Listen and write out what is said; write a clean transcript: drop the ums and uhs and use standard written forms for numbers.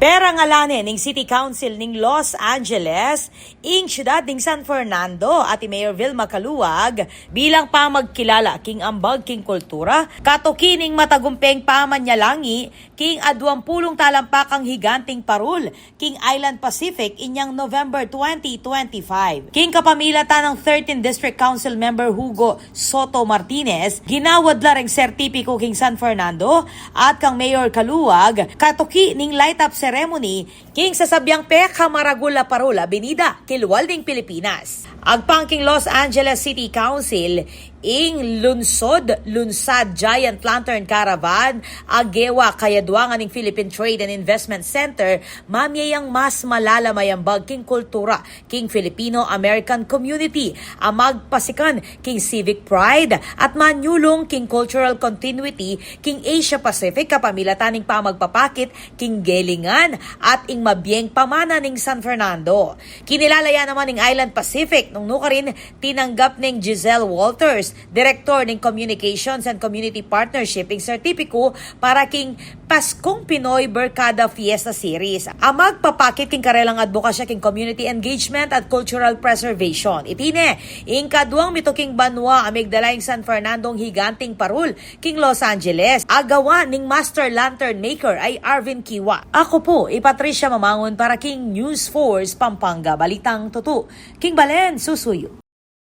Pera ngalani ning City Council ning Los Angeles, ing siyudad ning San Fernando at Mayor Vilma Caluag bilang pamagkilala king ambag king kultura, katuki ning matagumpeng pamanyalangi king 20 talampakang higanting parul king Island Pacific inyang November 2025. King kapamilatan ng 13 District Council Member Hugo Soto Martinez, ginawad la ring sertipiko king San Fernando at kang Mayor Caluag, katuki ning light up ceremony king sasabyang Peka Maragula Parula Avenida, Kilwalding, Pilipinas. Agpangking Los Angeles City Council ing lunsad Giant Lantern Caravan agewa kayadwangan ng Philippine Trade and Investment Center mamyayang mas malalamayambag king kultura king Filipino-American community amagpasikan king civic pride at manyulong king cultural continuity king Asia Pacific kapamilatan ning pamagpapakit king gelingan at ing mabiyeng pamana ning San Fernando. Kinilalaya naman ning Island Pacific nung nukarin tinanggap ning Giselle Walters, Director ng Communications and Community Partnership ing sertipiko para king Paskong Pinoy Barkada Fiesta Series. Ang magpapakit king karelang advokasya king community engagement at cultural preservation. Itine, ing kaduang mito king banwa amigdala ing San Fernandong higanting parul king Los Angeles. Agawa ning Master Lantern Maker ay Arvin Kiwa. Ako po, Patricia Mamangon para king News Force Pampanga. Balitang Tutu. King Balen, susuyo.